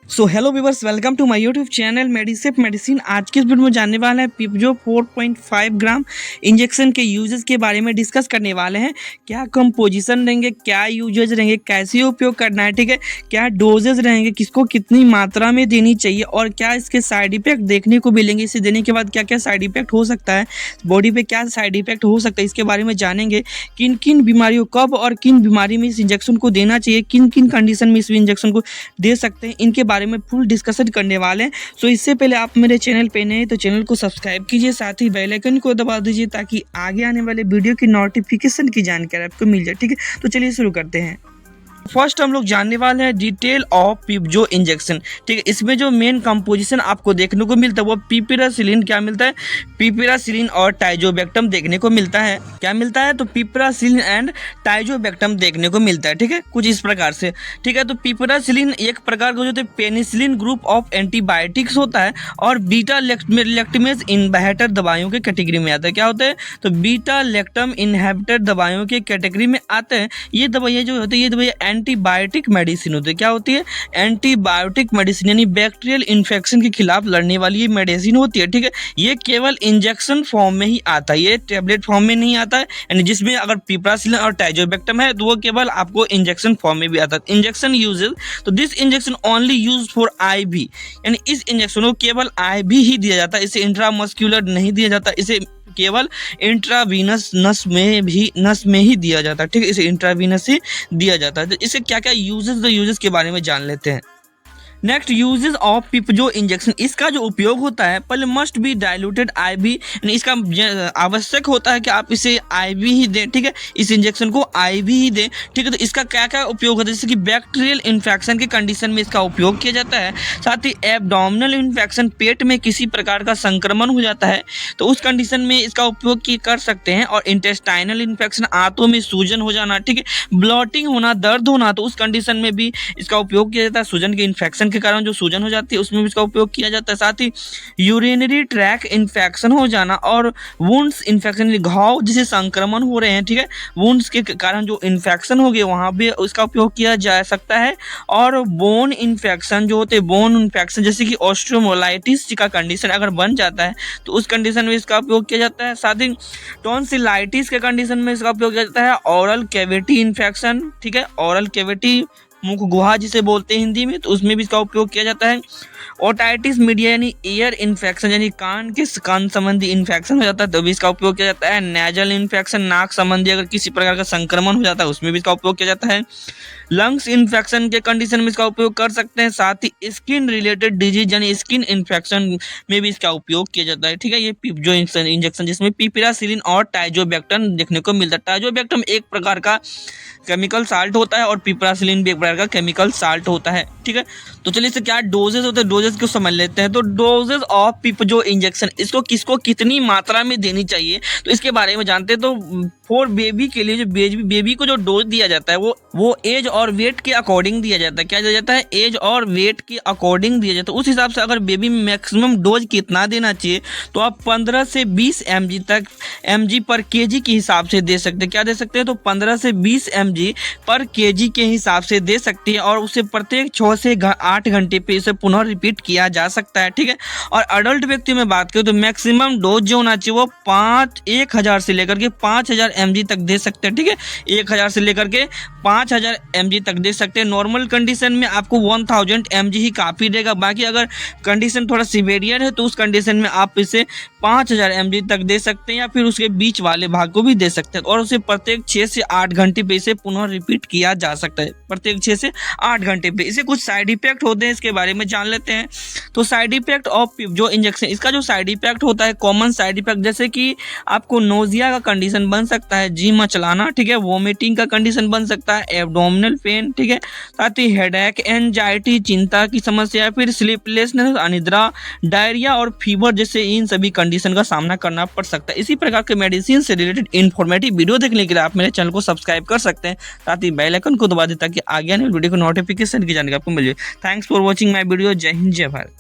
So hello viewers, welcome to my YouTube channel मेडिसिप medicine. आज के इस वीडियो में जानने वाले हैं पिपजो 4.5 ग्राम इंजेक्शन के यूजेस के बारे में डिस्कस करने वाले हैं। क्या कंपोजिशन रहेंगे, क्या यूजेस रहेंगे, कैसे उपयोग करना है, ठीक है, क्या डोजेज रहेंगे, किसको कितनी मात्रा में देनी चाहिए और क्या इसके साइड इफेक्ट देखने को मिलेंगे। इसे देने के बाद क्या क्या साइड इफेक्ट हो सकता है, बॉडी पे क्या साइड इफेक्ट हो सकता है, इसके बारे में जानेंगे। किन किन बीमारियों कब और किन बीमारी में इस इंजेक्शन को देना चाहिए, किन किन कंडीशन में इस इंजेक्शन को दे सकते हैं, इनके बारे में फुल डिस्कशन करने वाले हैं। सो इससे पहले आप मेरे चैनल पे नए तो चैनल को सब्सक्राइब कीजिए, साथ ही बेल आइकन को दबा दीजिए ताकि आगे आने वाले वीडियो की नोटिफिकेशन की जानकारी आपको मिल जाए। ठीक है, तो चलिए शुरू करते हैं। फर्स्ट हम लोग जानने वाले हैं डिटेल ऑफ पिपजो इंजेक्शन। ठीक है, इसमें जो मेन कंपोजिशन आपको देखने को मिलता है वो पिपरासिलिन क्या मिलता है, पिपरासिलिन और टाइजोबैक्टम देखने को मिलता है। क्या मिलता है, तो पिपरासिलिन एंड टाइजोबैक्टम देखने को मिलता है। ठीक है, कुछ इस प्रकार से। ठीक है, तो पिपरासिलिन एक प्रकार का जो पेनिसिलिन ग्रुप ऑफ एंटीबायोटिक्स होता है और बीटा लैक्टमेज इनहिबिटर दवाइयों के कैटेगरी में आता है। क्या होता है, तो बीटा लैक्टम इनहिबिटर दवाइयों के कैटेगरी में आते हैं। ये दवाइयाँ जो होती है, ये दवाइयाँ एंटीबायोटिक मेडिसिन होती है। क्या होती है, एंटीबायोटिक मेडिसिन, यानी बैक्टीरियल इन्फेक्शन के खिलाफ लड़ने वाली ये मेडिसिन होती है। ठीक है, ये केवल इंजेक्शन फॉर्म में ही आता है, ये टेबलेट फॉर्म में नहीं आता है। यानी जिसमें अगर पिपरासिलिन और टाइजोबैक्टम है तो वो केवल आपको इंजेक्शन फॉर्म में भी आता है। इंजेक्शन यूजेस, तो this injection only use for IV, यानी इस इंजेक्शन को केवल आईवी ही दिया जाता है, इसे इंट्रामस्क्यूलर नहीं दिया जाता, इसे केवल इंट्रावीनस नस में ही दिया जाता है। ठीक है, इसे इंट्रावीनस ही दिया जाता है। तो इसे क्या क्या यूजेस के बारे में जान लेते हैं। Next, uses of Pipzo injection. इसका जो उपयोग होता है, पहले मस्ट बी डाइल्यूटेड आईवी, यानी इसका आवश्यक होता है कि आप इसे आईवी ही दें। ठीक है, इस इंजेक्शन को आईवी ही दें। ठीक है, तो इसका क्या क्या उपयोग होता है, जैसे कि बैक्टीरियल इन्फेक्शन के कंडीशन में इसका उपयोग किया जाता है। साथ ही एब्डोमिनल इन्फेक्शन, पेट में किसी प्रकार का संक्रमण हो जाता है तो उस कंडीशन में इसका उपयोग कर सकते हैं। और इंटेस्टाइनल इन्फेक्शन, आंतों में सूजन हो जाना, ठीक है, ब्लॉटिंग होना, दर्द होना, तो उस कंडीशन में भी इसका उपयोग किया जाता है। सूजन के इन्फेक्शन के कारण जो सूजन हो जाती है उसमें भी इसका उपयोग किया जाता है। साथ ही यूरिनरी ट्रैक इन्फेक्शन हो जाना और वुंड्स इन्फेक्शन, घाव जिसे संक्रमण हो रहे हैं, ठीक है, वुंड्स के कारण जो इन्फेक्शन हो गए वहां भी उसका उपयोग किया जा सकता है। और बोन इन्फेक्शन जो होते हैं, बोन इन्फेक्शन जैसे कि ऑस्टियोमाइलाइटिस का कंडीशन अगर बन जाता है तो उस कंडीशन में इसका उपयोग किया जाता है। साथ ही टॉन्सिलाइटिस के कंडीशन में इसका उपयोग किया जाता है। ऑरल कैविटी इन्फेक्शन, ठीक है, ऑरल कैविटी, मुख गुहा जिसे बोलते हैं हिंदी में, तो उसमें भी इसका उपयोग किया जाता है। ओटाइटिस मीडिया, यानी ईयर इन्फेक्शन, यानी कान संबंधी इन्फेक्शन हो जाता है तो भी इसका उपयोग किया जाता है। नेजल इन्फेक्शन, नाक संबंधी अगर किसी प्रकार का संक्रमण हो जाता है उसमें भी इसका उपयोग किया जाता है। लंग्स इन्फेक्शन के कंडीशन में इसका उपयोग कर सकते हैं। साथ ही स्किन रिलेटेड डिजीज, यानी स्किन इन्फेक्शन में भी इसका उपयोग किया जाता है। ठीक है, ये पिपजो इंजेक्शन जिसमें पिपरासिलिन और टाइजोबैक्टम देखने को मिलता है। टाइजोबैक्टम एक प्रकार का केमिकल साल्ट होता है और पिपरासिलिन भी एक प्रकार का केमिकल साल्ट होता है। ठीक है, तो चलिए इससे क्या डोजेस होते हैं, डोजेस को समझ लेते हैं। तो डोजेस ऑफ पिपजो इंजेक्शन, इसको किसको कितनी मात्रा में देनी चाहिए तो इसके बारे में जानते हैं। तो फॉर बेबी के लिए जो बेबी को जो डोज दिया जाता है वो एज और वेट के अकॉर्डिंग दिया जाता है। क्या दिया जाता है, एज और वेट के अकॉर्डिंग दिया जाता है। उस हिसाब से अगर बेबी में मैक्सिमम डोज कितना देना चाहिए तो आप 15 से 20 mg तक mg पर kg के हिसाब से दे सकते हैं। क्या दे सकते हैं, तो 15 से 20 mg पर kg के हिसाब से दे सकते हैं और उसे प्रत्येक 6 से 8 घंटे पे इसे पुनः रिपीट किया जा सकता है। ठीक है, और अडल्ट व्यक्ति में बात करें तो मैक्सिमम डोज जो होना चाहिए वो 1000 से लेकर के 5000 mg तक दे सकते हैं। ठीक है, 1000 से लेकर के 5000 mg तक दे सकते हैं। नॉर्मल कंडीशन में आपको 1000 mg ही काफ़ी देगा। बाकी अगर कंडीशन थोड़ा सीवियर है तो उस कंडीशन में आप इसे 5000 mg तक दे सकते हैं या फिर उसके बीच वाले भाग को भी दे सकते हैं। और उसे प्रत्येक 6 से 8 घंटे पे इसे पुनः रिपीट किया जा सकता है, प्रत्येक 6 से 8 घंटे पे। इसे कुछ साइड इफेक्ट होते हैं, इसके बारे में जान लेते हैं। तो साइड इफेक्ट ऑफ जो इंजेक्शन, इसका जो साइड इफेक्ट होता है, कॉमन साइड इफेक्ट, जैसे कि आपको नोजिया का कंडीशन बन सकता है, जी मचलाना, ठीक है, वोमिटिंग का कंडीशन बन सकता है, एब्डोमिनल पेन, ठीक है, साथ ही हेडेक, एंजाइटी, चिंता की समस्या, फिर स्लीपलेसनेस, अनिद्रा, डायरिया और फीवर जैसे इन सभी कंडीशन का सामना करना पड़ सकता है। इसी प्रकार के मेडिसिन से रिलेटेड इन्फॉर्मेटिव वीडियो देखने के लिए आप मेरे चैनल को सब्सक्राइब कर सकते हैं, साथ ही बेल आइकन को दबा दें ताकि आगे आने वाली वीडियो को नोटिफिकेशन की जानकारी आपको मिल जाए। Thanks for watching my video. जय हिंद, जय भारत।